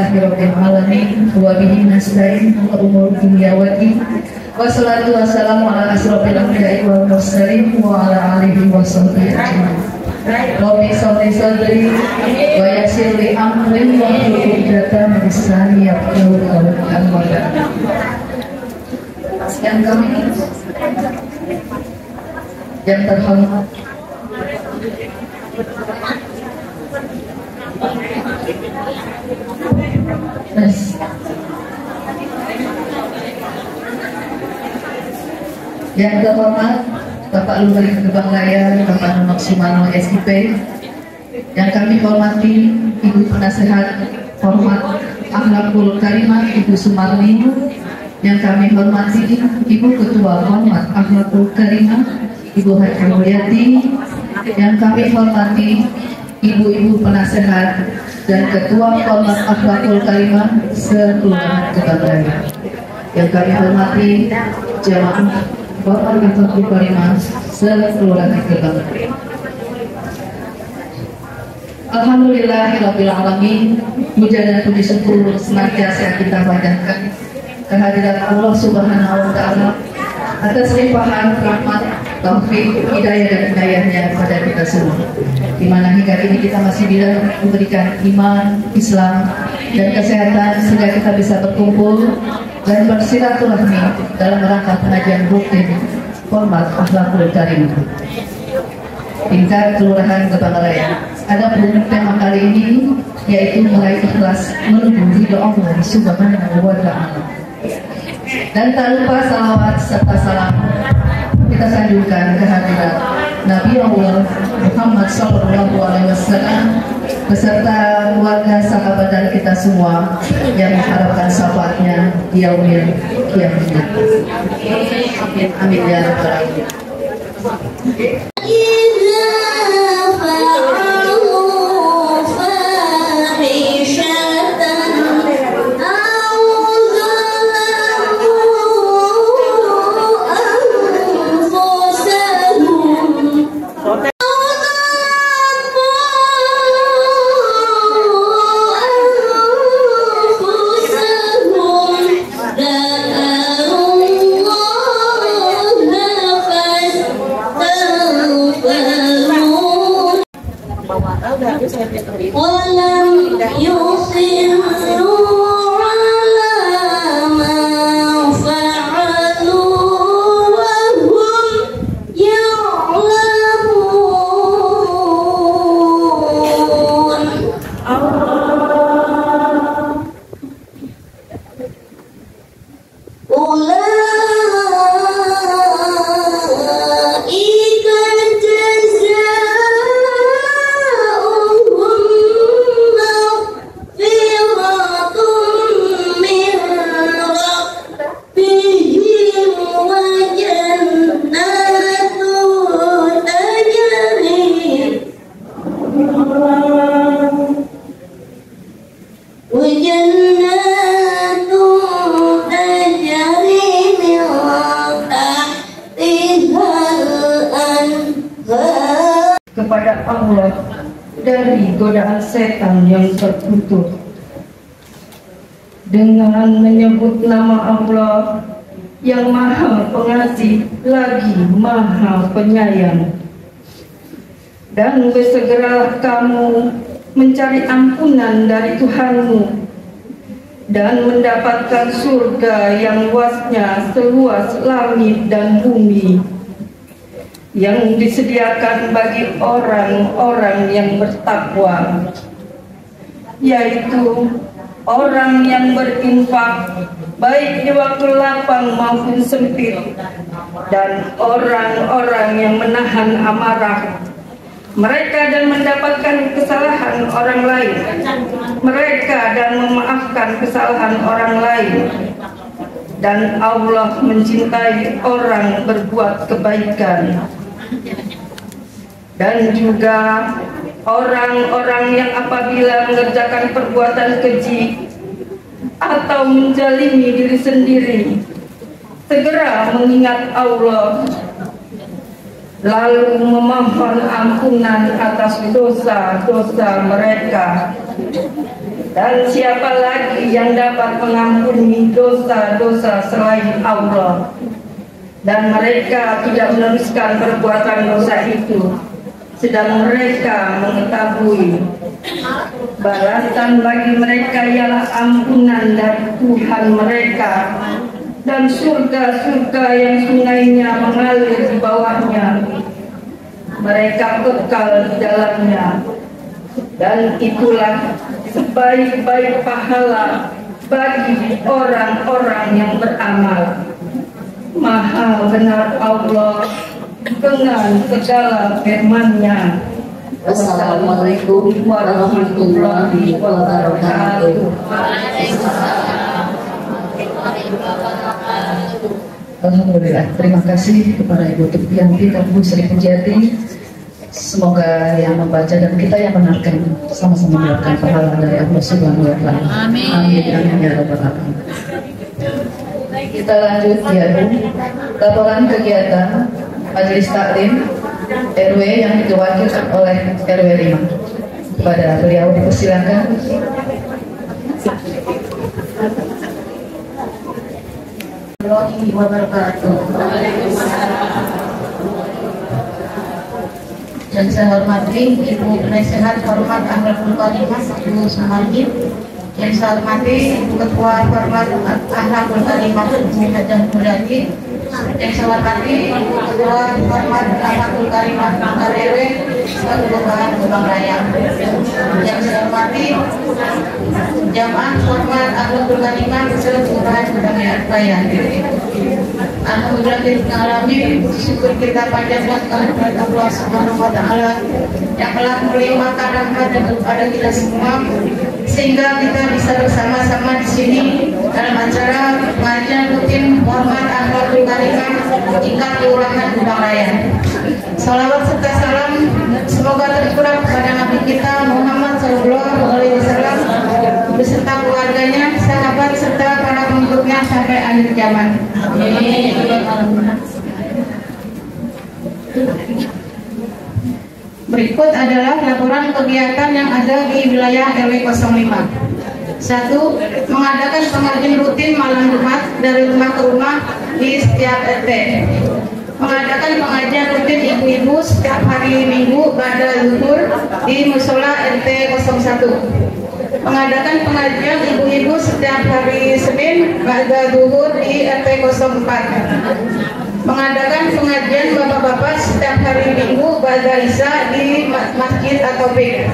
Alhamdulillahirabbil alamin wa bihi nasta'in umur dunya wa din. Wassalatu wassalamu ala asrofil anbiya'i wal mursalin wa ala alihi wa sahbihi ajma'in. Rabbi sholli sadri wa yassir li amri wa hlul 'uqdatam min lisani yafqahu qawli. Yang kami yang terhormat yang terhormat Bapak Lurah Gebang Raya Bapak Nunuk Sumano SIP, yang kami hormati Ibu Penasehat Hormat Akhlakul Karimah Ibu Sumarni, yang kami hormati Ibu Ketua Hormat Akhlakul Karimah Ibu Haji Mulyati, yang kami hormati Ibu-ibu penasehat dan Ketua Hormat Akhlakul Karimah sekelurahan Gebang Raya, yang kami hormati jamaah Hormat Akhlakul Karimah sekelurahan Gebang Raya. Alhamdulillahirabbil alamin. Puja dan puji syukur senantiasa kita panjatkan kehadiran Allah Subhanahu wa taala atas limpahan rahmat, taufik, hidayah dan hidayahnya kepada kita semua, di mana hingga kini kita masih diberikan iman, Islam, dan kesehatan sehingga kita bisa berkumpul dan bersilaturahmi dalam rangka pengajian rutin Hormat Akhlakul Karimah tingkat Kelurahan Gebang Raya. Adapun tema kali ini yaitu meraih ikhlas menuju ridho Allah Subhanahu wa taala. Dan tak lupa salawat serta salam kita sanjungkan kehadiran Nabi Allah Muhammad SAW beserta keluarga sahabat dan kita semua yang mengharapkan syafaatnya di yaumil qiyamah. Amin amin ya rabbal alamin. Kepada Allah dari godaan setan yang terkutuk, dengan menyebut nama Allah yang Maha Pengasih lagi Maha Penyayang, dan bersegeralah kamu mencari ampunan dari Tuhanmu dan mendapatkan surga yang luasnya seluas langit dan bumi, yang disediakan bagi orang-orang yang bertakwa, yaitu orang yang berinfak baik di waktu lapang maupun sempit, dan orang-orang yang menahan amarah mereka dan mendapatkan kesalahan orang lain mereka dan memaafkan kesalahan orang lain. Dan Allah mencintai orang berbuat kebaikan, dan juga orang-orang yang apabila mengerjakan perbuatan keji atau menzalimi diri sendiri segera mengingat Allah lalu memohon ampunan atas dosa-dosa mereka, Dan siapa lagi yang dapat mengampuni dosa-dosa selain Allah? Dan mereka tidak meneruskan perbuatan dosa itu, sedang mereka mengetahui balasan bagi mereka ialah ampunan dari Tuhan mereka dan surga-surga yang sungainya mengalir di bawahnya. Mereka kekal di dalamnya, dan itulah sebaik-baik pahala bagi orang-orang yang beramal. Maha benar Allah dengan segala firman-Nya. Wassalamualaikum warahmatullahi wabarakatuh. Alhamdulillah, terima kasih kepada Ibu Tukianti dan Bu Sri Pujiati. Semoga yang membaca dan kita yang mendengarkan sama-sama mendapatkan pahala dari Allah Subhanahu wa Ta'ala. Amin. Amin ya rabbal alamin. Kita lanjut ya Bu. Laporan kegiatan Majelis Taklim RW yang diwakilkan oleh RW 5. Kepada beliau dipersilakan. Warahmatullahi wabarakatuh. Yang saya hormati Ibu Penasehat Hormat Akhlakul Karimah Ibu Sumardi. Yang saya hormati Ibu Ketua Hormat Akhlakul Karimah Ibu Hajah Muradi. Yang saya hormati Ibu Ketua Hormat Akhlakul Karimah RW Kelurahan Gebang Raya. Yang saya hormati Jamaah Hormat Akhlakul Karimah Kelurahan Gebang Raya. Alhamdulillah kita alami syukur kita panjatkan kepada Allah Subhanahu wa Ta'ala yang telah melimpahkan rahmat kepada kita semua sehingga kita bisa bersama-sama di sini dalam acara pengajian rutin Hormat Akhlakul Karimah tingkat Kelurahan Gebang Raya. Salawat serta salam semoga tercurah kepada Nabi kita Muhammad SAW beserta keluarganya, sahabat serta para pengikutnya sampai akhir zaman. Berikut adalah laporan kegiatan yang ada di wilayah RW 05. 1. Mengadakan pengajian rutin malam Jumat dari rumah ke rumah di setiap RT. Mengadakan pengajian rutin ibu-ibu setiap hari Minggu pada zuhur di musola RT 01. Mengadakan pengajian ibu-ibu setiap hari Senin pada zuhur di RT 04. Mengadakan pengajian bapak-bapak setiap hari Minggu pada Isya di Masjid At-Taufik.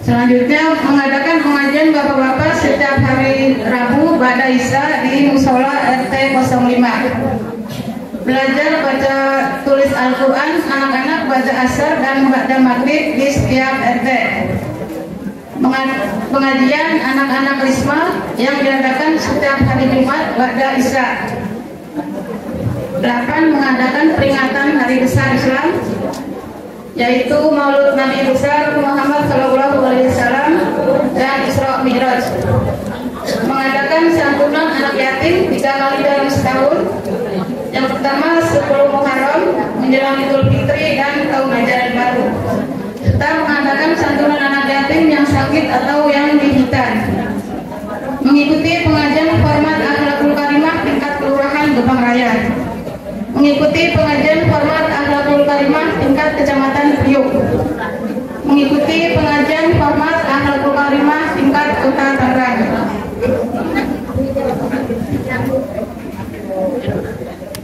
Selanjutnya mengadakan pengajian bapak-bapak setiap hari Rabu pada Isya di musola RT 05. Belajar baca tulis Al-Quran anak-anak baca asar dan baca maghrib di setiap RT. Pengajian anak-anak Risma yang diadakan setiap hari Jumat pada Isya. 8. Mengadakan peringatan Hari Besar Islam, yaitu Maulud Nabi Besar Muhammad SAW dan Isra Mi'raj. Mengadakan santunan anak yatim 3 kali dalam setahun. Yang pertama 10 Muharram menjelang Idul Fitri dan Tahun Ajaran Baru. Serta mengadakan santunan anak yatim yang sakit atau yang dihitan. Mengikuti pengajian Hormat Akhlakul Karimah tingkat Kelurahan Gebang Raya. Mengikuti pengajian Hormat Akhlakul Karimah tingkat Kecamatan Priuk. Mengikuti pengajian Hormat Akhlakul Karimah tingkat Kota Tangerang.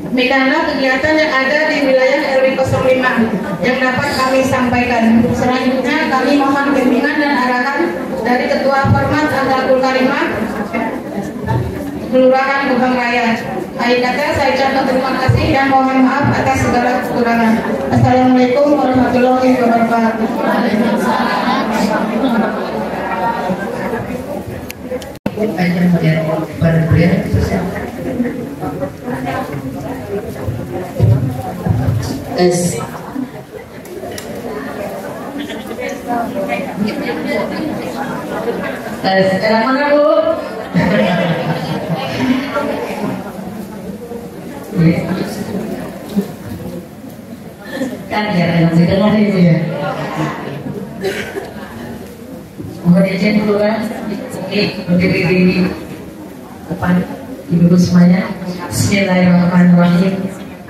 Demikianlah kegiatan yang ada di wilayah RW 05 yang dapat kami sampaikan. Selanjutnya kami mohon bimbingan dan arahan dari Ketua Hormat Akhlakul Karimah Kelurahan Gebang Raya. Akhir kata saya ucapkan terima kasih dan mohon maaf atas segala kekurangan. Assalamualaikum warahmatullahi wabarakatuh. Enak mana Bu? Kan ya, yang tidak ada itu ya. Mohon izin dulu kan, berdiri di depan ibu semuanya. Bismillahirrahmanirrahim.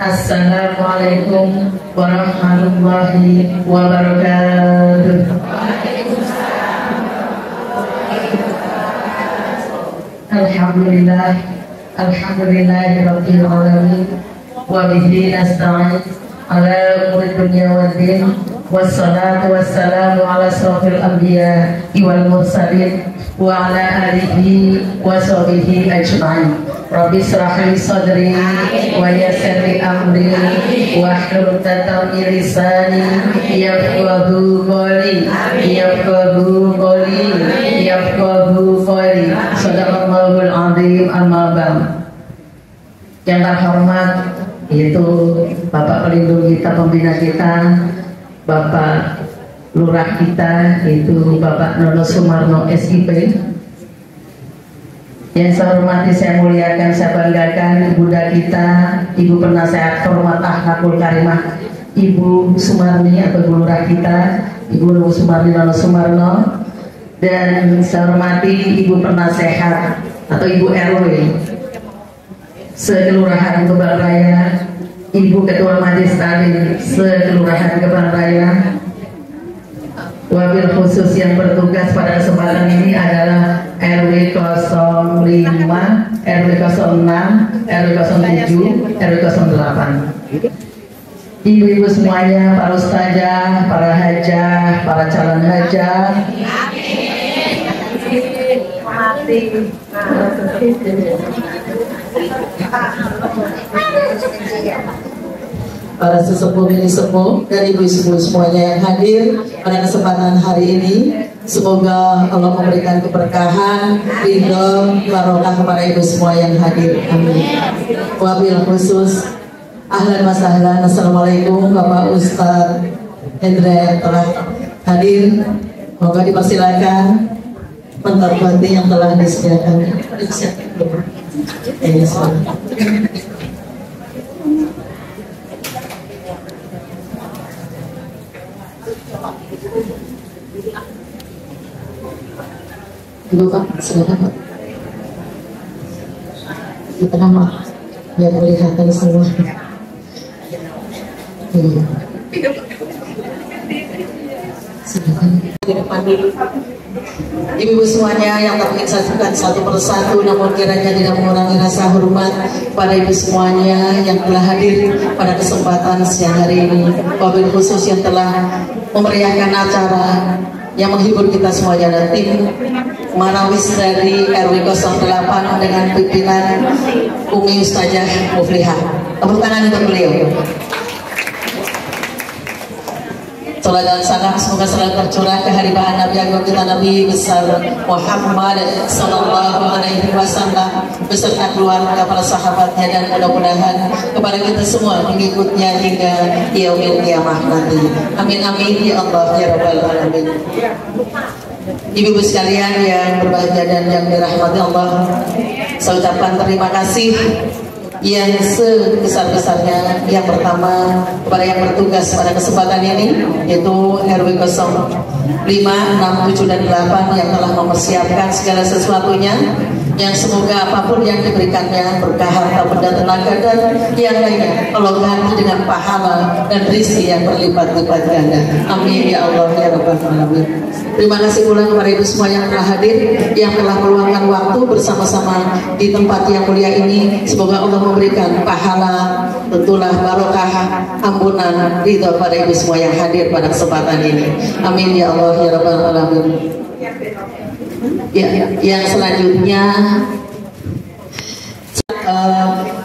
Assalamualaikum warahmatullahi wabarakatuh. Alhamdulillah, alhamdulillahirabbil alamin. Wa bihi nasta'in ala umuri dunya waddin. Wassalatu wassalamu ala asrofil anbiya wal mursalin wa ala alihi wa sahbihi ajma'in. Rabbi shrah li sadri wa yassir li amri wa hlul 'uqdatam min lisani yafqahu qawli yafqahu qawli. Shadaqallahul azim. Amma ba'd. Yang terhormat yaitu Bapak Pelindung kita, pembina kita, Bapak Lurah kita, yaitu Bapak Nono Sumarno SIP. Yang saya hormati, saya muliakan, saya banggakan Bunda kita, Ibu Penasehat Format Akhlakul Karimah, Ibu Sumarni atau Ibu Lurah kita, Ibu Sumarni Nono Sumarno. Dan saya hormati Ibu Penasehat atau Ibu RW Sekelurahan Gebang Raya, Ibu Ketua Majelis Taklim Sekelurahan Gebang Raya. Wabil khusus yang bertugas pada kesempatan ini adalah RW 05, RW 06, RW 07, RW 08. Ibu-ibu semuanya, para ustazah, para hajah, para calon hajah. Para sesepuh mini sepuh dan ibu-ibu semuanya yang hadir pada kesempatan hari ini, semoga Allah memberikan keberkahan, ridho, barokah kepada ibu semua yang hadir. Amin. Wabil khusus, ahlan wa sahlan, assalamualaikum Bapak Ustadz Hendra yang telah hadir. Moga dipersilakan menghormati yang telah disediakan. Ibu Pak, silakan Pak. Di tengah Pak, biar kelihatan semua. Silakan. Di depan dulu. Ibu-ibu semuanya yang terpikirkan satu persatu, namun kiranya tidak mengurangi rasa hormat pada ibu semuanya yang telah hadir pada kesempatan siang hari ini. Wabil khusus yang telah memeriahkan acara yang menghibur kita semuanya, dan tim Marawis dari RW 08 dengan pimpinan Umi Ustazah Muflihah. Tepuk tangan untuk beliau. Salam dan salam semoga selalu tercurah ke hadirat Nabi Agung kita, Nabi besar Muhammad sallallahu alaihi wasallam beserta keluarga, para sahabatnya, dan mudah-mudahan kepada kita semua mengikutnya hingga yaumil qiyamah nanti. Amin amin ya Allah ya rabbal alamin. Ibu-ibu sekalian yang berbahagia dan yang dirahmati Allah, saya ucapkan terima kasih yang sebesar-besarnya. Yang pertama kepada yang bertugas pada kesempatan ini, yaitu RW 05, 6, 7, dan 8 yang telah mempersiapkan segala sesuatunya, yang semoga apapun yang diberikannya berkah harta benda tenaga dan yang lainnya Allah ganti dengan pahala dan rizki yang berlipat-lipat ganda. Amin ya Allah ya rabbal alamin. Terima kasih pula kepada ibu semua yang telah hadir, yang telah meluangkan waktu bersama-sama di tempat yang mulia ini. Semoga Allah memberikan pahala, tentulah barokah, ampunan, ridho pada ibu semua yang hadir pada kesempatan ini. Amin ya Allah ya rabbal alamin. Ya, yang selanjutnya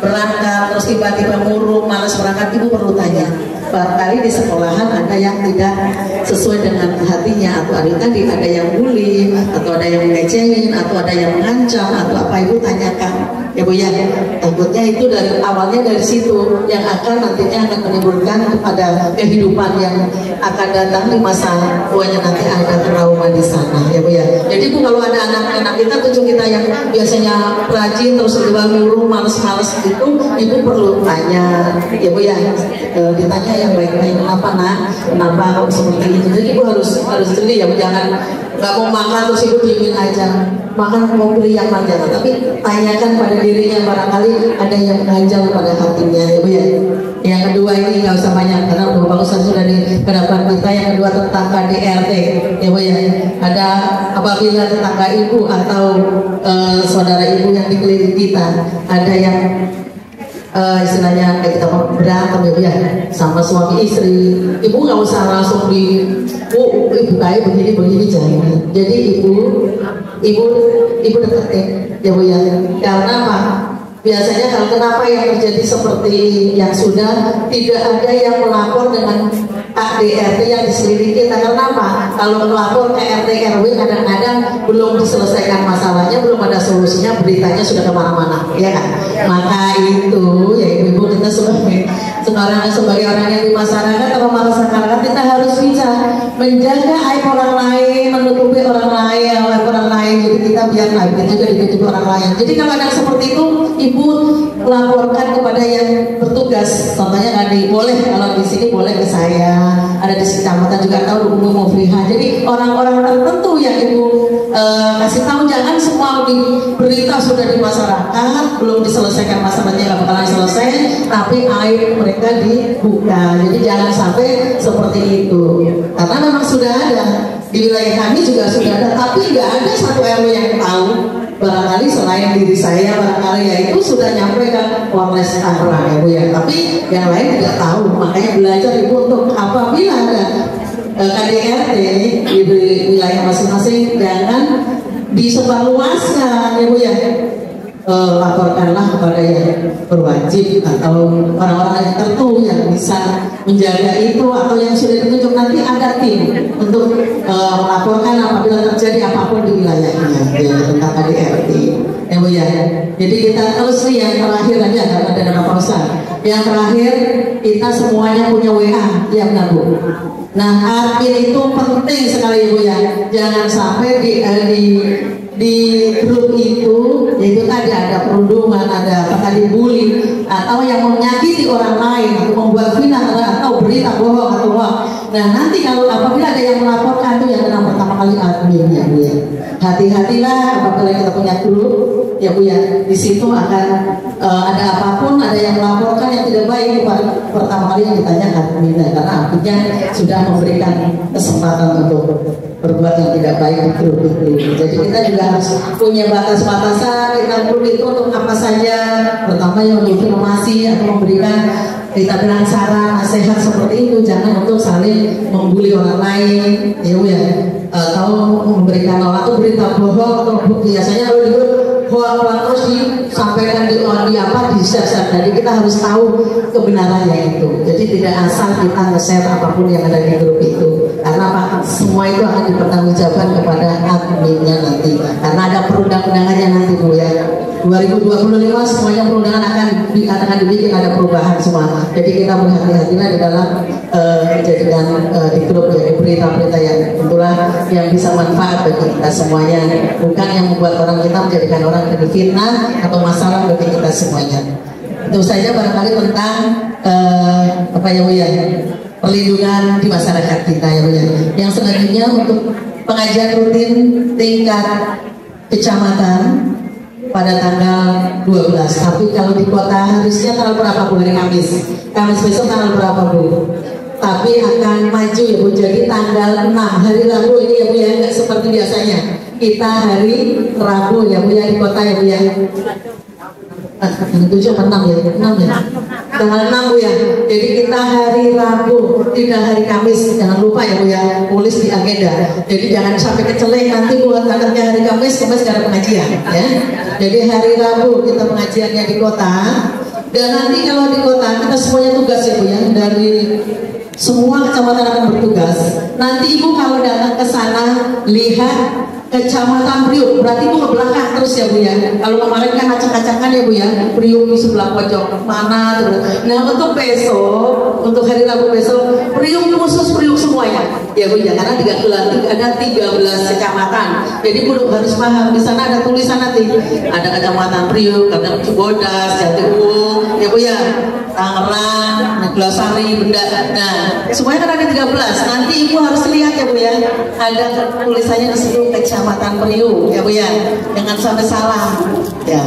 berangkat terus tiba-tiba murung, malas berangkat, ibu perlu tanya. Barangkali di sekolahan ada yang tidak sesuai dengan hatinya, atau ada yang bully, atau ada yang ngecengin, atau ada yang mengancam, atau apa, ibu tanyakan ya Bu ya. Takutnya itu dari awalnya dari situ yang akan nantinya akan menimbulkan pada kehidupan yang akan datang di masa tuanya, nanti ada trauma di sana ya Bu ya. Jadi Bu, kalau ada anak-anak kita, cucu kita yang biasanya rajin terus tiba murung, males-males gitu, ibu perlu tanya ya Bu ya, ditanya yang baik-baik, kenapa nak, kenapa seperti itu. Jadi ibu harus jeli ya Bu, jangan nggak mau makan terus ibu diemin aja, makan mau pilih yang mana, tapi tanyakan pada dirinya, barangkali ada yang ganjal pada hatinya ya Bu ya. Yang kedua ini nggak usah banyak karena Bapak Ustaz sudah di hadapan kita. Yang kedua tentang KDRT ya Bu ya. Ada apabila tetangga ibu atau saudara ibu yang dikelilingi kita ada yang istilahnya kayak kita berantem ya Bu ya sama suami istri, ibu nggak usah langsung ibu kayak begini jangan. Jadi ibu deketin ya Bu ya. Karena apa? Biasanya kalau kenapa yang terjadi seperti yang sudah tidak ada yang melapor dengan KDRT yang diselidiki. Karena apa? Kalau melapor ke RT RW kadang-kadang belum diselesaikan masalahnya, belum ada solusinya, beritanya sudah kemana-mana, ya kan? Maka itu ya ibu kita sebagai orang yang di masyarakat atau masyarakat kita harus bisa menjaga aib orang lain, menutupi orang lain, jadi kita biar aib juga ditutupi orang lain. Jadi kalau ada seperti itu, ibu laporkan kepada yang bertugas. Contohnya tadi boleh, kalau di sini boleh ke saya, ada di kecamatan juga tahu Bu Mufliha. Jadi orang-orang tertentu yang ibu kasih tahu, jangan semua di berita sudah di masyarakat belum diselesaikan masalahnya, nggak bakalan selesai, tapi aib mereka dibuka. Jadi jangan sampai seperti itu, karena memang sudah ada di wilayah kami juga sudah ada, tapi nggak ada satu RW yang tahu. Barangkali selain diri saya, barangkali ya itu sudah nyampe ke Polres Tangerang ya Bu ya, tapi yang lain tidak tahu. Makanya belajar ibu untuk apabila ada KDRT di wilayah masing-masing jangan disebarluaskan ya Bu ya. Laporkanlah kepada yang berwajib atau orang-orang yang tertentu yang bisa menjaga itu, atau yang sudah ditunjuk nanti ada tim untuk melaporkan apabila terjadi apapun di wilayahnya ya, tentang KDRT ya Bu ya. Jadi kita terus nih yang terakhir aja karena ada nama Ustaz. Yang terakhir kita semuanya punya WA ya benar Bu. Nah admin itu penting sekali Bu ya. Jangan sampai di grup itu yaitu tadi ada perundungan, ada dibully atau yang menyakiti orang lain atau membuat fitnah atau berita bohong atau hoax. Nah nanti kalau apabila ada yang melaporkan itu yang kena pertama kali admin ya Bu ya. Hati-hatilah apabila kita punya grup ya Bu ya. Di situ akan ada apapun, ada yang melaporkan yang tidak baik, pertama kali yang ditanya admin karena adminnya sudah memberikan kesempatan untuk berbuat yang tidak baik di grup itu. Jadi kita juga harus punya batas-batasan kita grup itu untuk apa saja. Pertama yang informasi atau memberikan kita dengan saran, nasihat seperti itu, jangan untuk saling membuli orang lain ya Bu ya, atau memberikan orang atau berita bohong atau biasanya kalau di grup hoax terus disampaikan di share. Jadi kita harus tahu kebenarannya itu. Jadi tidak asal kita nge-share apapun yang ada di grup itu, karena apa? Semua itu akan dipertanggungjawabkan kepada adminnya nanti, karena ada perundang-undangannya nanti Bu ya. 2025 semuanya perundangan akan dibikin, ada perubahan semua. Jadi kita berhati-hatilah di dalam menjadikan di grup ya, berita-berita yang tentulah yang bisa manfaat bagi kita semuanya, bukan yang membuat orang kita menjadikan orang jadi fitnah atau masalah bagi kita semuanya. Itu saja barangkali tentang apa ya Bu ya, perlindungan di masyarakat kita ya Bu ya. Yang selanjutnya untuk pengajian rutin tingkat kecamatan pada tanggal 12. Tapi kalau di kota harusnya tanggal berapa Bu? Hari Kamis besok tanggal berapa Bu? Tapi akan maju ya Bu, jadi tanggal 6 hari Rabu ini ya Bu ya, nggak seperti biasanya kita hari Rabu ya Bu ya di kota ya Bu ya. 7 atau 6 ya? 6 ya? Tanggal 6 Bu ya. Jadi kita hari Rabu, tidak hari Kamis. Jangan lupa ya Bu ya, tulis di agenda. Jadi jangan sampai keceleng nanti buat kantornya hari Kamis gak ada pengajian ya. Jadi hari Rabu kita pengajiannya di kota. Dan nanti kalau di kota kita semuanya tugas ya Bu ya, dari semua kecamatan akan bertugas. Nanti Ibu kalau datang ke sana lihat Kecamatan Priuk, berarti Ibu ke belakang terus ya Bu ya. Kalau kemarin kan acak-acakan ya Bu ya, Priuk di sebelah pojok mana terus. Nah untuk besok, untuk hari Rabu besok, Priuk khusus Priuk semuanya ya Bu ya, karena ada 13 kecamatan. Jadi Ibu harus paham, di sana ada tulisan nanti, ada Kecamatan Priuk, ada Cibodas, Jatiwung ya Bu ya, Tangerang, Neglasari, Benda. Nah semuanya kan ada 13. Nanti Ibu harus lihat ya ya Bu ya, ada tulisannya di situ Kecamatan Priuk ya Bu ya, jangan sampai salah ya.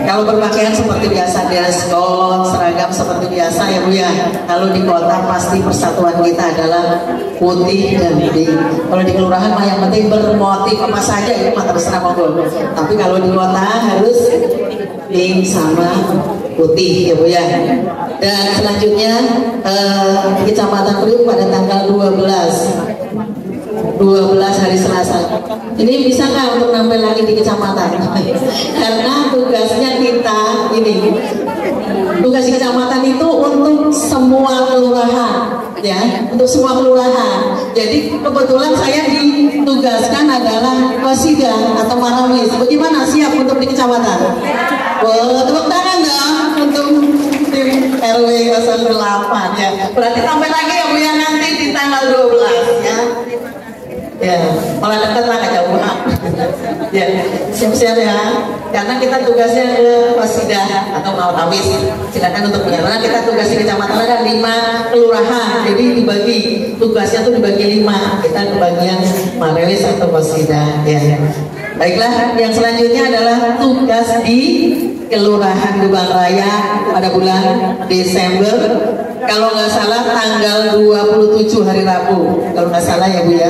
Kalau berpakaian seperti biasa, dress code, seragam seperti biasa ya Bu ya. Kalau di kota pasti persatuan kita adalah putih dan pink. Kalau di kelurahan mah yang penting bermotif apa saja itu mah terserah monggo. Tapi kalau di kota harus pink sama putih ya Bu ya. Dan selanjutnya di Kecamatan Priuk pada tanggal 12 hari Selasa. Ini bisa nggak untuk nampil lagi di kecamatan? Karena tugasnya kita ini, tugas di kecamatan itu untuk semua kelurahan, ya, untuk semua kelurahan. Jadi kebetulan saya ditugaskan adalah qasidah atau marawis. Bagaimana, siap untuk di kecamatan? Wah, tepuk tangan dong untuk tim RW 08 ya. Berarti tampil lagi ya Bu ya nanti di tanggal 12 ya. Ya, malah dekat lah kejauhan. Ya, siap-siap ya. Karena kita tugasnya ke qasidah atau marawis. Silakan untuk menyerah. Kita tugas di kecamatan ada 5 kelurahan. Jadi dibagi tugasnya tuh dibagi 5. Kita ke bagian marawis atau qasidah ya. Baiklah, yang selanjutnya adalah tugas di Kelurahan Gebang Raya pada bulan Desember. Kalau nggak salah tanggal 27 hari Rabu, kalau nggak salah ya Bu ya.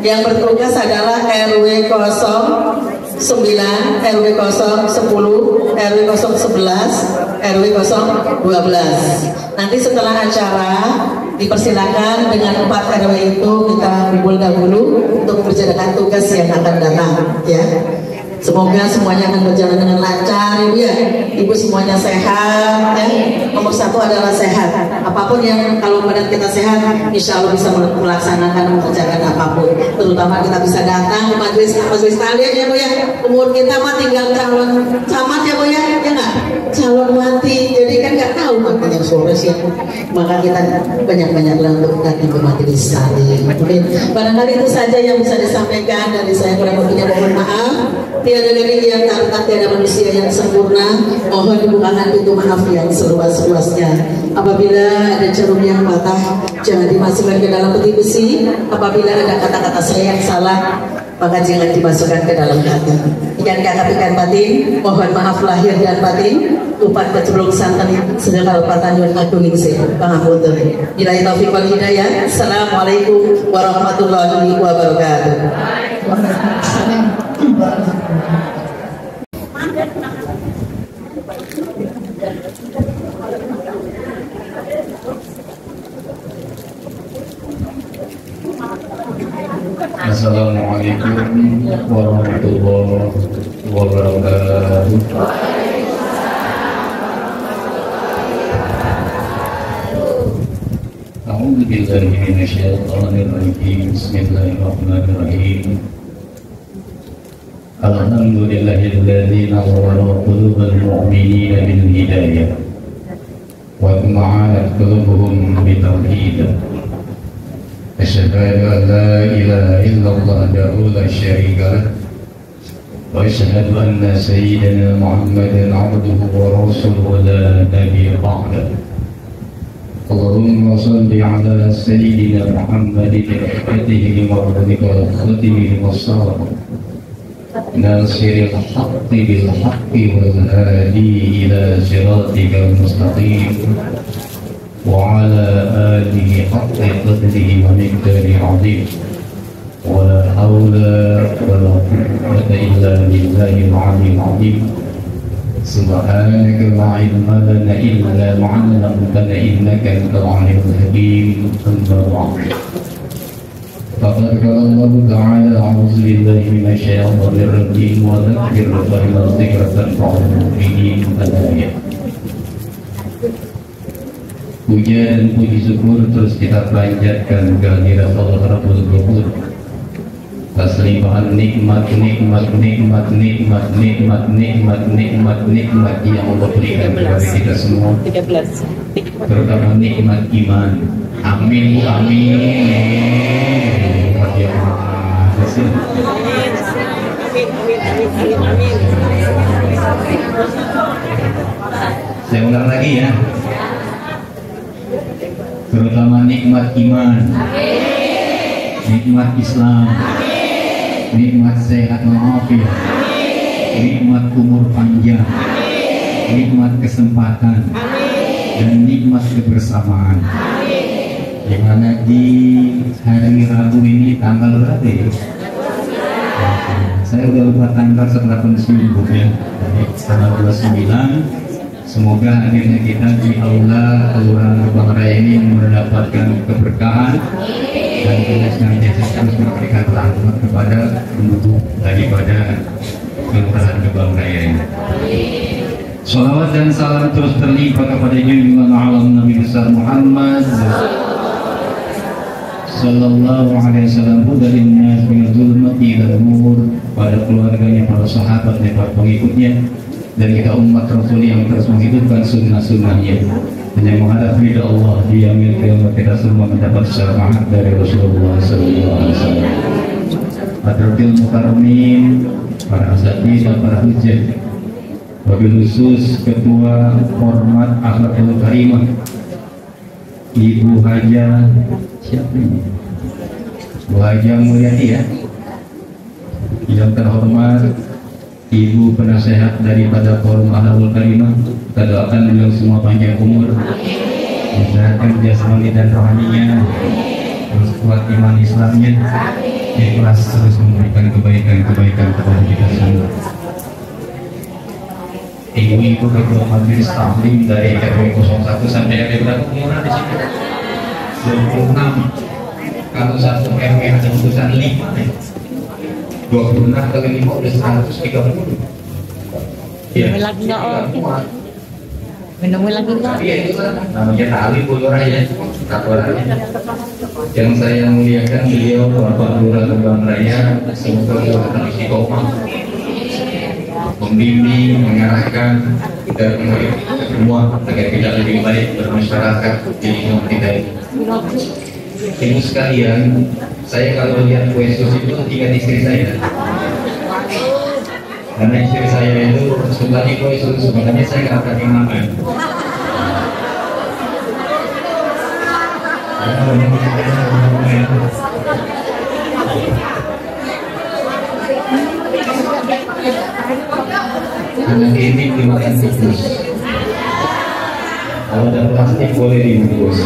Yang bertugas adalah RW 09, RW 010, RW 011, RW 012. Nanti setelah acara dipersilakan dengan 4 RW itu kita kumpul dahulu untuk mengerjakan tugas yang akan datang ya. Semoga semuanya akan berjalan dengan lancar Ibu ya. Ibu semuanya sehat ya. Nomor 1 adalah sehat. Apapun yang kalau badan kita sehat, insya Allah bisa melaksanakan mengerjakan apapun. Terutama kita bisa datang ke majelis taklim ya Bu ya. Umur kita mah tinggal calon camat ya Bu ya, ya nggak? Calon mati. Jadi kan nggak tahu makanya sore sih. Maka kita banyak-banyaklah untuk datang ke majelis taklim. Mungkin barangkali itu saja yang bisa disampaikan dari saya. Kurang lebihnya mohon maaf. Tiada dari yang tak tiada manusia yang sempurna. Mohon dibukakan pintu maaf yang seluas-luasnya. Apabila ada jarum yang patah, jangan dimasukkan ke dalam peti besi. Apabila ada kata-kata saya yang salah, maka jangan dimasukkan ke dalam hati. Ikan kakap ikan batin, mohon maaf lahir dan batin. Upat kecurung santan sedekal patanyun agung ingsi pangapunten. Bila taufiq wal hidayah. Assalamualaikum warahmatullahi wabarakatuh. Assalamualaikum warahmatullahi wabarakatuh. A'udzu billahi minasyaitonir rajim. Bismillahirrahmanirrahim. Alhamdulillahilladzi nawwara qulubal mu'minina bil hidayah wa ma'anat qulubuhum bi tauhid. Asyhadu an la ilaha illallah wahdahu la syarika lah wa asyhadu anna sayyidana Muhammadan 'abduhu wa rasuluhu la nabiyya ba'dahu. Allahumma shalli 'ala sayyidina Muhammadin al-fatihi lima ughliqa wal khatimi lima sabaqa nasiril haqqi bil haqqi wal hadi ila siratikal mustaqim wa ala alihi haqqa qadrihi wa miqdarihi 'azim wa la hawla wa la quwwata illa billahil 'aliyyil 'azim. Subhanaka la ilma lana illa ma 'allamtana innaka antal 'alimul hakim. Faqad qala Allah ta'ala a'udzu billahi minasy syaithanir rajim wa dzakir fa inna dzikra tanfa'ul mu'minin. Puja dan puji syukur terus kita panjatkan kehadirat Allah Rabbul Ghafur atas limpahan nikmat yang Allah berikan kepada kita semua, terutama nikmat iman. Amin, amin. Saya ulang lagi ya. Terutama nikmat iman. nikmat Islam, nikmat sehat walafiat, nikmat umur panjang, nikmat kesempatan, dan nikmat kebersamaan. Dimana di hari Rabu ini tanggal berapa ya? Saya udah lupa tanggal setelah pensiun Bu ya. Tanggal 29. Semoga akhirnya kita di aula Kelurahan Gebang Raya ini mendapatkan keberkahan dan kita senantiasa terus memberikan rahmat kepada penduduk daripada Kelurahan Gebang Raya ini. Salawat dan salam terus terlimpah kepada junjungan alam Nabi besar Muhammad sallallahu alaihi wasallam dari nas min zulmati ila nur, pada keluarganya, para sahabatnya, para pengikutnya, dan kita umat Rasul yang terus menghidupkan sunnah-sunnahnya hanya menghadap ridha Allah di yaumil qiyamah. Kita semua mendapat syafaat dari Rasulullah sallallahu alaihi wasallam. Hadratil mukarramin, para asatidz dan para hujjah, wabil khusus Ketua Hormat Akhlakul Karimah Ibu Haja, siapa ini? Bu Haja Mulyadi ya. Yang terhormat Ibu penasehat daripada Forum Akhlakul Karimah, kita doakan beliau semua panjang umur, disehatkan jasmani dan rohaninya, terus kuat iman Islamnya, ikhlas terus memberikan kebaikan-kebaikan kepada kita semua. Ibu-ibu ketua majelis taklim dari RW 01 sampai RW berapa kemudian di sini? 26. Kalau satu RW ada putusan 5 ya. 26 kali 5 udah 130. Ya. Lagi nggak om? Minum lagi nggak? Iya itu kan namanya tali pulura ya. Yang saya muliakan beliau Bapak Lurah Gebang Raya, semoga beliau tetap istiqomah, membimbing, mengarahkan kita semua agar kita lebih baik bermasyarakat di lingkungan kita ini. Ibu sekalian, saya kalau lihat kue sus itu ingat istri saya, karena istri saya itu suka di kue sus, makanya saya nggak pernah makan. Anak ini dimakan tikus. Kalau ada plastik boleh dibungkus.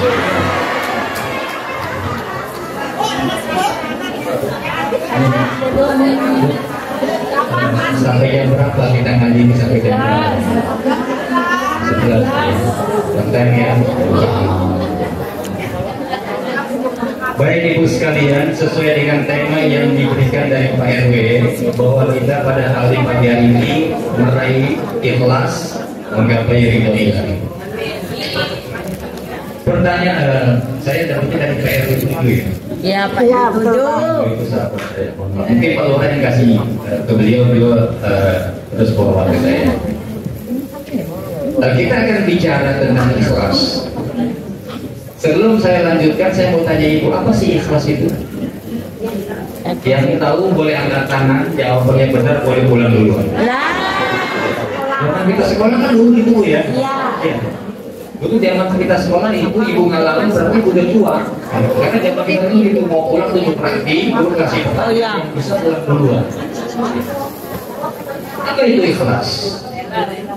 Sampai jam berapa kita ngaji ini, sampai jam berapa? 11. Bentar ya. Baik Ibu sekalian, sesuai dengan tema yang diberikan dari Pak RW, bahwa kita pada hari pagi hari ini meraih ikhlas menggapai ridho ilahi. Pertanyaan saya dapatnya dari Pak RW itu dulu ya. Ya Pak, ya betul. Mungkin Pak Lurah yang kasih ke beliau terus bawa ke saya. Kita akan bicara tentang ikhlas. Sebelum saya lanjutkan, saya mau tanya Ibu, apa sih ikhlas itu? Yang tahu boleh angkat tangan, jawabannya benar boleh pulang dulu. Zaman kita sekolah kan dulu gitu ya. Iya. Dulu zaman kita sekolah ibu ngalamin berarti udah tua. Karena zaman kita dulu itu mau pulang tuh praktik, baru kasih bisa pulang duluan. Apa itu ikhlas?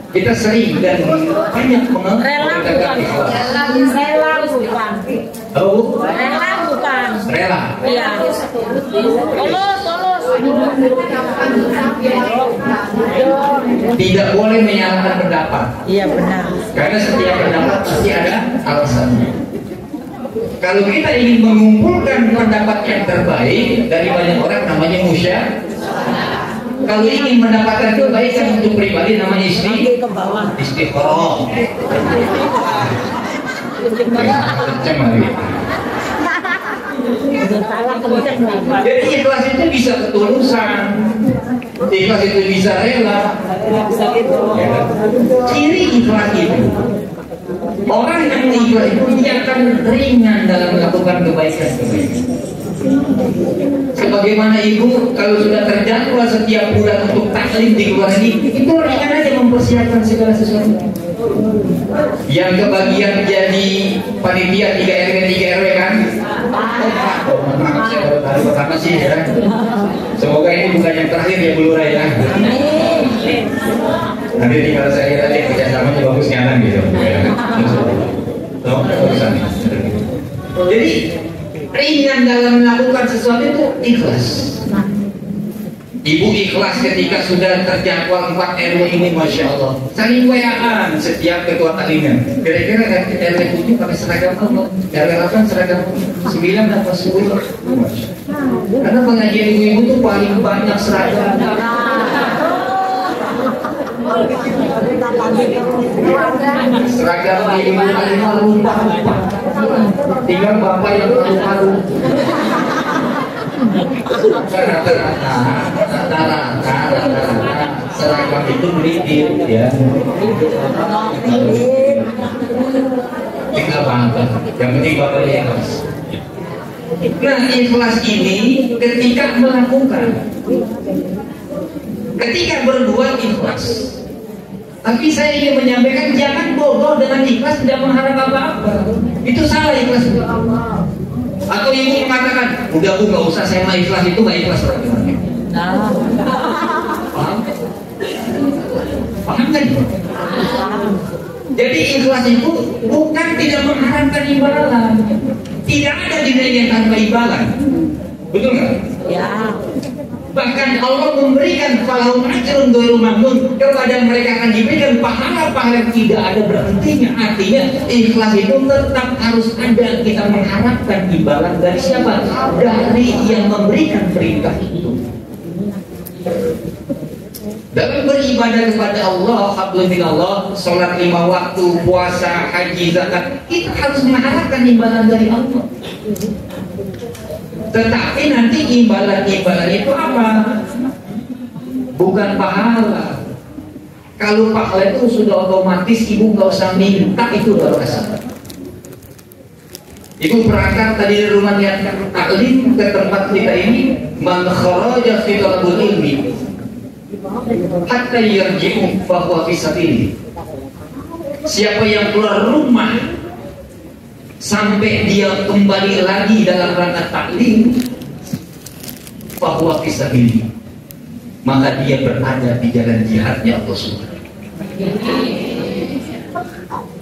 Kita sering dan banyak mengatakan ikhlas. Rela bukan. Oh? Rela bukan. Rela. Iya. Tolong. Tidak boleh menyalahkan pendapat. Iya benar. Karena setiap pendapat pasti ada alasannya. Kalau kita ingin mengumpulkan pendapat yang terbaik dari banyak orang, namanya musyawarah. Kalau ingin mendapatkan kebaikan untuk pribadi, namanya istiqoroh. Jadi ikhlas itu bisa ketulusan, ikhlas itu bisa rela. Ciri ikhlas itu, orang yang ikhlas itu dia akan ringan dalam melakukan kebaikan. Sebagaimana ibu kalau sudah terjadwal setiap bulan untuk taklim di keluarga ini, itu ringan aja mempersiapkan segala sesuatu. Yang kebagian jadi panitia 3 RW kan? Hari pertama sih ya. Semoga ini bukan yang terakhir ya Bu Lurah ya. Nanti tinggal saya tadi kerjasamanya bagus nyaman gitu. Jadi ringan dalam melakukan sesuatu itu ikhlas. Ibu ikhlas ketika sudah terjadwal 4 RW ini, Masya Allah. Saling wayaan setiap ketua takliman. Kira-kira RW 7 pakai seragam apa? RW 8 seragam 9 atau 10? Karena pengajian ibu-ibu itu paling banyak seragam. Seragam ibu paling lupa-lupa. Tinggal bapak yang malu-malu. Seragam itu beridit ya. Tinggal bapak. Yang penting bapak ikhlas. Nah, ikhlas ini ketika melakukan, ketika berbuat ikhlas. Tapi saya ingin menyampaikan jangan bodoh dengan ikhlas tidak mengharap apa-apa. Itu salah ikhlas itu. Atau ibu mengatakan, udah Bu nggak usah, saya mah ikhlas itu nggak ikhlas berarti. Paham? Paham kan? Jadi ikhlas itu bukan tidak mengharapkan imbalan. Tidak ada diri yang tanpa imbalan. Betul nggak? Ya. Bahkan Allah memberikan falahum ajrun ghairu mamnun, kepada mereka akan diberikan pahala-pahala yang tidak ada berhentinya. Artinya ikhlas itu tetap harus ada. Kita mengharapkan imbalan dari siapa? Dari yang memberikan perintah itu. Dalam beribadah kepada Allah, hablum minallah, sholat 5 waktu, puasa, haji, zakat, kita harus mengharapkan imbalan dari Allah. Tetapi nanti imbalan itu apa? Bukan pahala. Kalau pahala itu sudah otomatis, ibu nggak usah minta, itu udah rasa. Ibu berangkat tadi dari rumah niat taklim ke tempat kita ini, man kharaja fi talabul ilmi hatta yarji'u fa huwa fi sabilillah. Siapa yang keluar rumah sampai dia kembali lagi dalam rangka taklim, bahwa kisah ini, maka dia berada di jalan jihadnya Allah Subhanahu.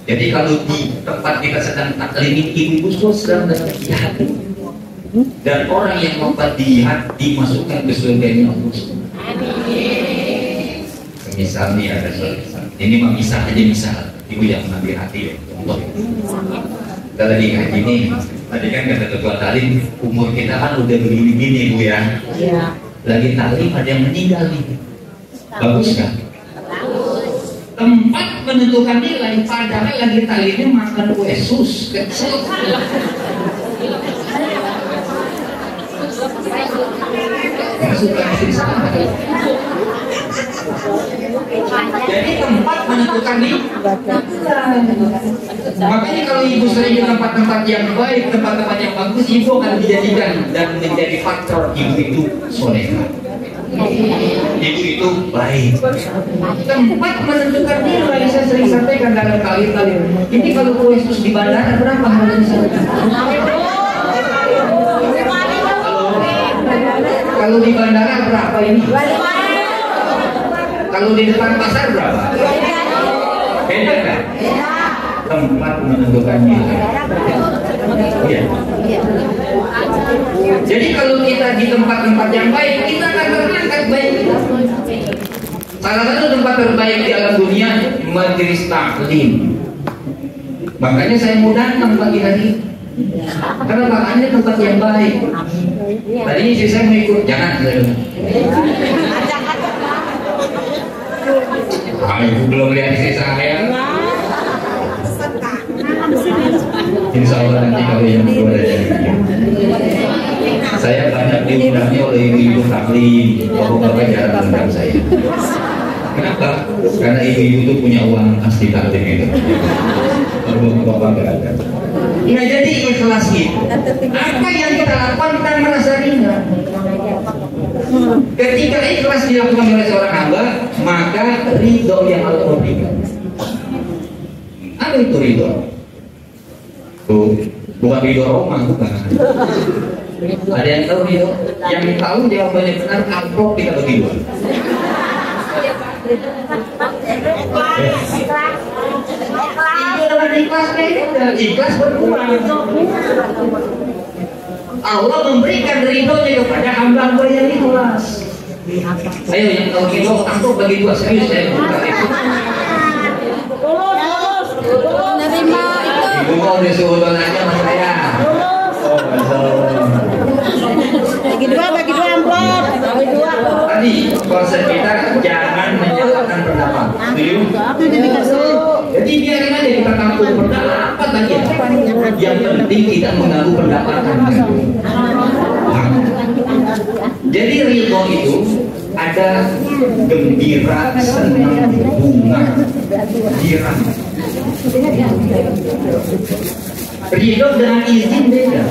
Jadi kalau di tempat kita sedang taklim ini, ibu-ibu sedang dalam jihad, dan orang yang membuat jihad dimasukkan ke surga Allah Subhanahu. Misal nih ada suatu ini mah misal aja, misal ibu yang mengambil hati ya Allah. Kita lagi ngaji nih, tadi kan kata ketua talim, umur kita kan udah begini-begini Bu ya. Iya. Lagi talim ada yang meninggal nih. Bagus kan? Tempat menentukan nilai, padahal lagi talimnya makan kue sus kecil. Masukkan istri sama. Jadi tempat menentukan nih. Makanya kalau ibu sering di tempat-tempat yang baik, tempat-tempat yang bagus, ibu akan dijadikan dan menjadi faktor ibu itu soleha. Ibu itu baik. Tempat menentukan nilai, saya sering sampaikan dalam kali-kali. Ini kalau kue sus di bandara berapa harganya? Kalau di bandara berapa ini? Kalau di depan pasar berapa? Beda kan? Tempat menentukannya. Ya. Jadi kalau kita di tempat-tempat yang baik, kita akan terangkat baik. Salah satu tempat terbaik di alam dunia, majelis taklim. Makanya saya mau datang pagi hari. Karena makanya tempat yang baik. Tadinya istri saya mau ikut, jangan. Ibu belum lihat istri saya. Insya Allah nanti kalau yang kedua ada saya banyak diundangnya oleh ibu-ibu taklim, bapak-bapak jarang undang saya. Kenapa? Karena ibu-ibu itu punya uang pasti taklim itu. Kalau bapak nggak ada. Nah jadi ikhlas itu, apa yang kita lakukan kita merasa ringan. Ketika ikhlas dilakukan oleh seorang hamba, maka ridho yang Allah berikan. Apa itu ridho? Tuh, bukan ridho Roma, bukan. Ada yang tahu ridho? Yang tahu jawabannya benar, amplop kita bagi dua. Itu adalah ikhlas berkurang. Allah memberikan ridhonya kepada hamba-hamba yang ikhlas. Ayo yang tahu ridho, amplop bagi dua, serius saya buka itu. Ibu mau disuruh aja sama saya. Bagi dua amplop. Bagi dua. Tadi konsep kita jangan menyalahkan pendapat. Setuju? Jadi biarin aja kita tampung pendapat aja. Yang penting tidak mengganggu pendapat Anda. Jadi ridho itu ada gembira, senang, bunga, girang. Ridho dengan izin beda.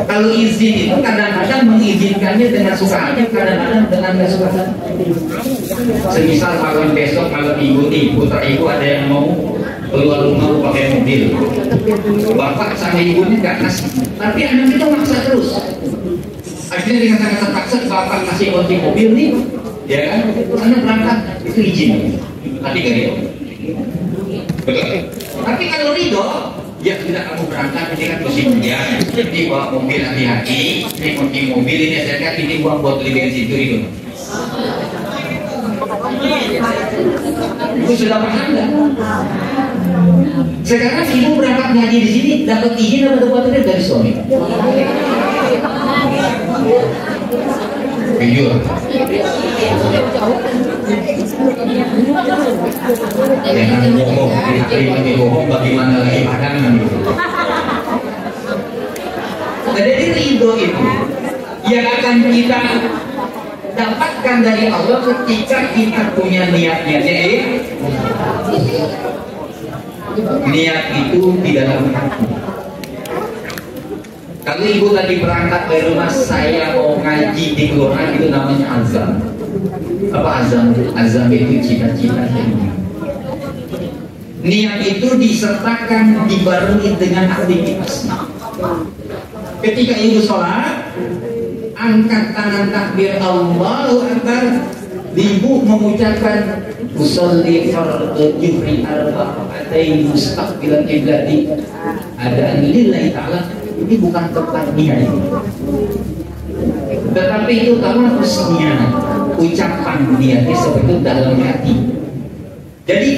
Kalau izin itu kadang-kadang mengizinkannya dengan suka hati, kadang-kadang dengan nggak suka hati. Semisal malam besok, malam minggu nih, putra ibu ada yang mau keluar rumah pakai mobil. Bapak sama ibunya nggak kasih, tapi anak itu maksa terus. Akhirnya dengan kata paksa bapak kasih kunci mobil nih, ya kan? Anak berangkat itu izin, tapi gak ridho. Betul. Tapi kalau ridho, ya tidak kamu berangkat ini kan musimnya, ini bawa mobil hati-hati, ini kunci mobil ini saya ini buang buat beli bensin itu ridho. Ibu sudah paham nggak? Sekarang ibu berangkat ngaji di sini dapat izin atau dapat tidak dari suami? Jujur. Jangan bohong, ini bohong bagaimana lagi padangan. Jadi ridho itu yang akan kita dapatkan dari Allah ketika kita punya niatnya. Niat itu di dalam hati. Kalau ibu tadi berangkat dari rumah, saya mau ngaji di kelurahan, itu namanya azam. Apa azam? Azam itu cita-cita. Niat itu disertakan, dibarengi dengan aktivitas. Ketika ibu sholat, angkat tangan takbir Allahu Akbar, ibu mengucapkan usolli fardhu juhri arba'atain mustaqbilan qiblati adaan lillahi ta'ala. Ini bukan tempat niat, tetapi itu tamasnya ucapan niatnya seperti dalam hati. Jadi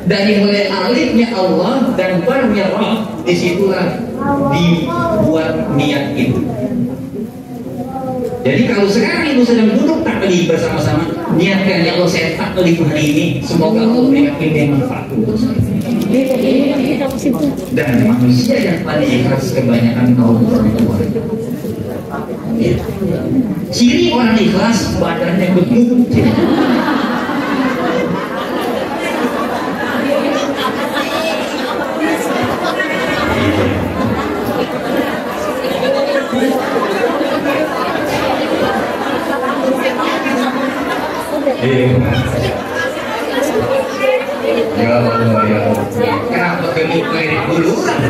dari mulai alifnya Allah dan barnya Rabb, disitulah dibuat niat itu. Jadi kalau sekarang ibu sedang duduk taklim bersama-sama, niatkan ya Allah saya taklim hari ini, semoga Allah berikan manfaat untuk saya. Dan manusia yang paling ikhlas kebanyakan kaum perempuan. Ciri orang ikhlas badannya gemuk. Ya Allah, ya Allah. Kenapa gemuk mirip buluran?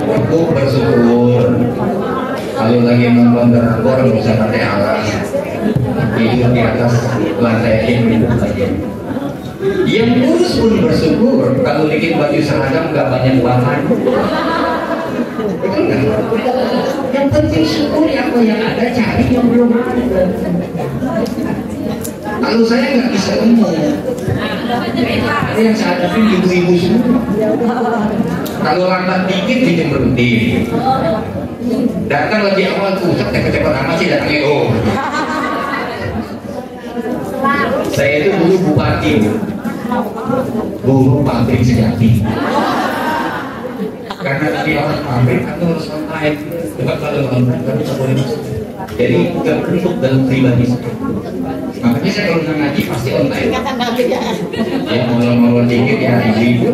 Aku bersyukur kalau lagi nonton drakor bisa pakai alas, tidur di atas lantai ini. Yang kurus pun bersyukur kalau bikin baju seragam gak banyak bahan. Betul nggak? Yang penting syukur apa yang ada, cari yang belum ada. Kalau saya nggak bisa ngomong, ada yang saya hadapi ibu-ibu semua. Kalau lambat dikit dijemberutin. Datang lebih awal tuh, cepet-cepet amat sih datang itu. Saya itu dulu bupati, buruh pabrik sejati. Karena tadi orang pabrik aku harus online, bukan kalau online kan bisa boleh masuk. Jadi terbentuk dalam pribadi saya. Makanya saya kalau ngaji pasti online. Ya molor-molor dikit ya ibu-ibu.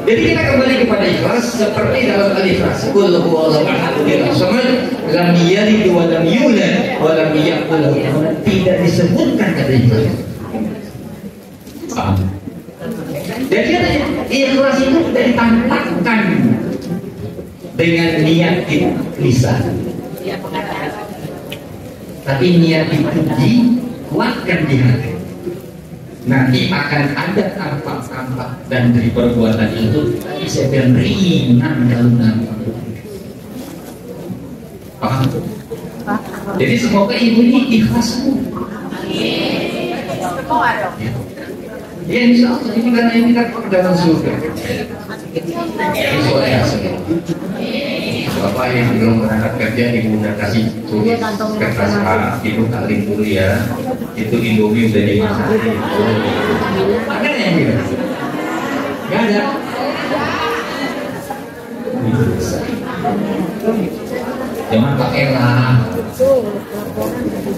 Jadi kita kembali kepada ikhlas seperti dalam al-ikhlas. Qul huwallahu ahad samad lam yalid wa lam yulad wa lam yakul lahu kufuwan ahad. Tidak disebutkan kata ikhlas. Jadi ikhlas itu tidak ditampakkan dengan niat di lisan, tapi niat itu dikuatkan di hati. Nanti akan ada tampak-tampak dan dari perbuatan itu saya bilang ringan kalau nampak. Paham? Jadi semoga ibu ini ikhlas. Ya insya Allah ini karena ini kan dalam surga. Bapak yang belum berangkat kerja ibu udah kasih tulis kertas A, ibu kalian dulu ya. Itu Indomie udah dimasak. Ada yang gitu? Gak ada. Jangan pakai lah.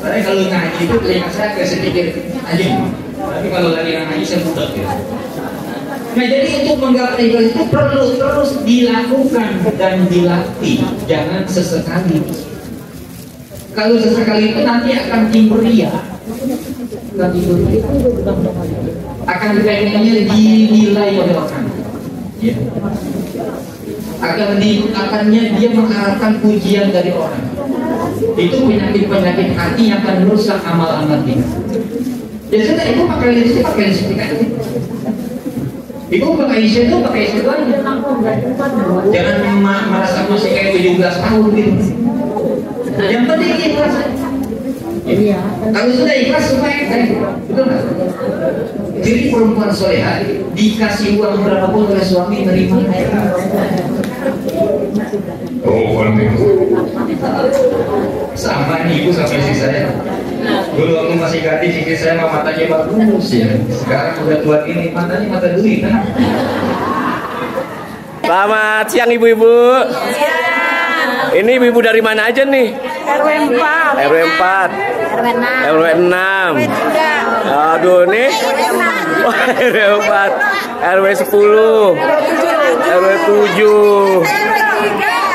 Tapi kalau ngaji itu telinga saya kayak sedikit anjing. Tapi kalau lagi ngaji saya mudah ya. Nah jadi untuk menggapai ikhlas itu perlu terus dilakukan dan dilatih, jangan sesekali. Kalau sesekali itu nanti akan timbul ria, akan pengennya dinilai oleh orang, ya. Akannya dia mengharapkan pujian dari orang. Itu penyakit hati yang akan merusak amal-amal kita. Ya sudah, ibu pakai lipstick aja. Ibu pakai eyeshadow aja. Jangan merasa masih kayak 17 tahun gitu. Yang penting ikhlas. Iya. Kalau sudah ikhlas supaya betul nggak? Jadi perempuan solehah dikasih uang berapapun oleh suami nerima. Oh, sama nih ibu sama istri saya. Dulu waktu masih gadis istri saya matanya bagus ya. Sekarang udah tua ini matanya mata duit kan. Selamat siang ibu-ibu. Ini ibu-ibu dari mana aja nih? RW 4. RW 4. RW 6. Aduh nih. RW 4. RW 10. RW 7.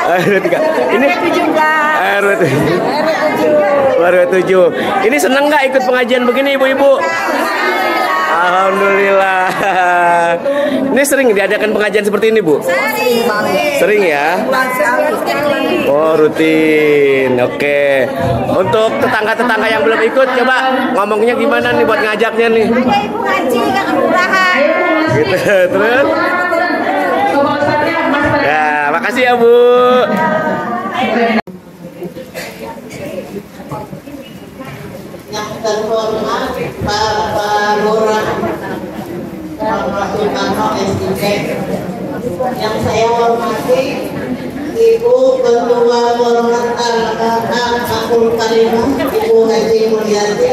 RW 3. Ini RW 7. Ini seneng nggak ikut pengajian begini ibu-ibu? Alhamdulillah. Ini sering diadakan pengajian seperti ini, Bu? Sering ya? Oh, rutin. Oke. Untuk tetangga-tetangga yang belum ikut, coba ngomongnya gimana nih buat ngajaknya nih? Ada ibu ngaji ke kelurahan. Gitu. Terus? Ya, makasih ya, Bu. Yang terhormat Bapak Lurah Bapak Sultano SIP, yang saya hormati Ibu Ketua Hormat Al-Akul Kalimah Ibu Haji Mulyati,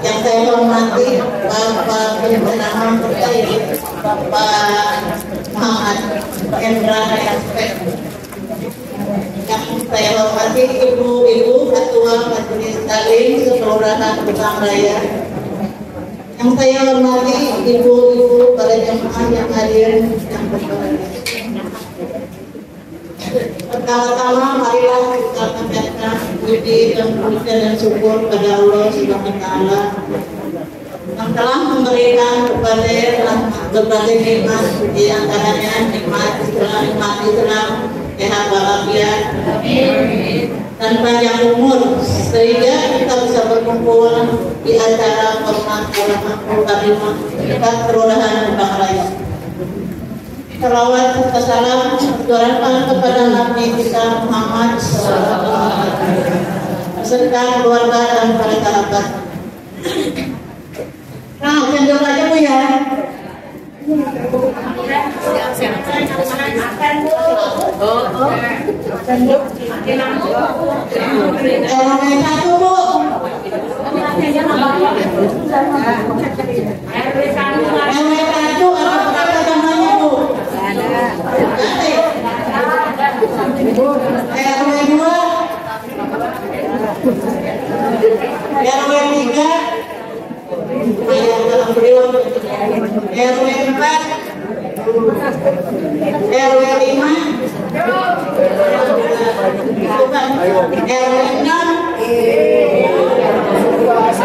yang saya hormati Bapak Pimpinan Terkait Bapak Muhammad Hendra SP, yang saya hormati ibu-ibu ketua majelis taklim kelurahan Bukang Raya, yang saya hormati ibu-ibu para jemaah yang hadir yang berbahagia. Pertama-tama marilah kita panjatkan puji dan puja dan syukur pada Allah Subhanahu wa taala yang telah memberikan kepada berbagai nikmat, di antaranya nikmat Islam, sehat walafiat dan panjang umur, sehingga kita bisa berkumpul di acara hormat Al-Akul Kalimah dekat kelurahan Bukang Raya. Salawat serta salam tercurahkan kepada Nabi kita Muhammad beserta keluarga dan para sahabat. Nah, cendol aja Bu ya. Satu Bu. Satu apa namanya Bu? RW 2 Alhamdulillah. RW 4, RW 5, RW 6, RW 7,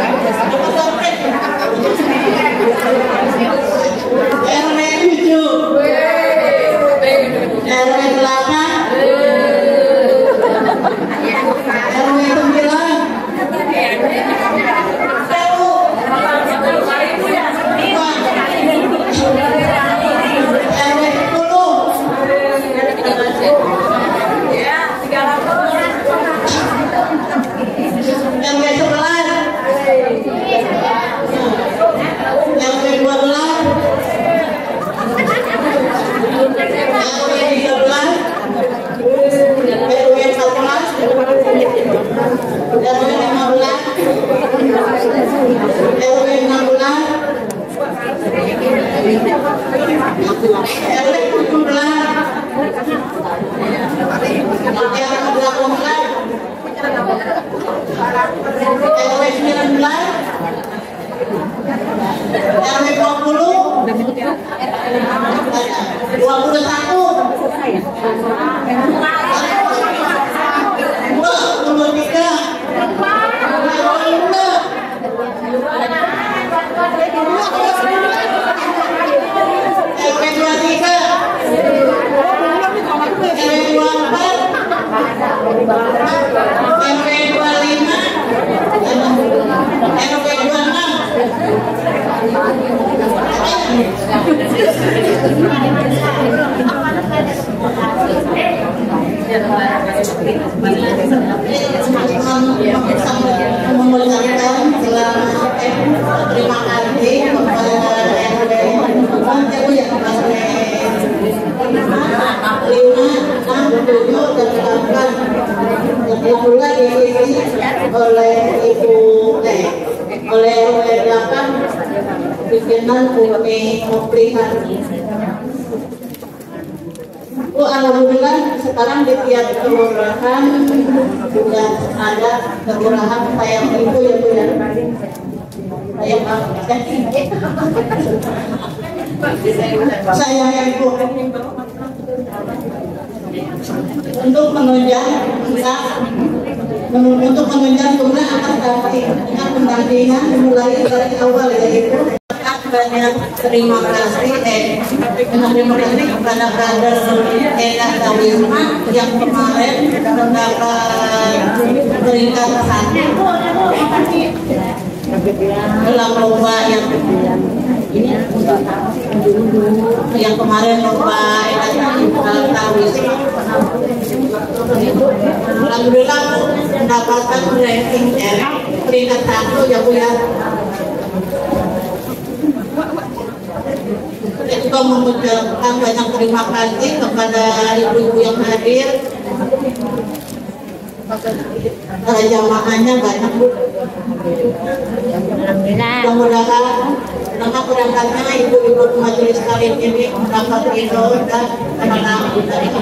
RW 8, RW 9, terima kasih kepada diisi oleh Ibu oleh RW 8 pimpinan Umi Muplihan. Alhamdulillah sekarang di tiap kelurahan sudah ada kelurahan sayang ibu ya Bu ya. Sayang ibu untuk menunjang jumlah akan pendampingan dimulai dari awal yaitu banyak terima kasih kepada kader Ena Tawisma yang kemarin mendapat peringkat 1 dalam lomba yang kemarin lomba Ena Tawisma. Alhamdulillah mendapatkan ranking peringkat 1 ya Bu ya. Saya juga mengucapkan banyak terima kasih kepada ibu-ibu yang hadir. Para jamaahnya banyak Bu. Mudah-mudahan berangkatnya ibu-ibu majelis kalian ini mendapat ridho dan menang dari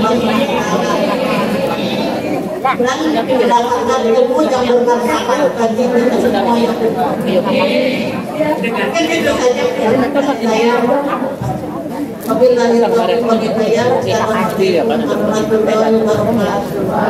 dan mendapatkan ilmu yang bermanfaat bagi kita semua yang mungkin itu saja saya. Wabillahi taufiq wal hidayah. Assalamualaikum warahmatullahi wabarakatuh.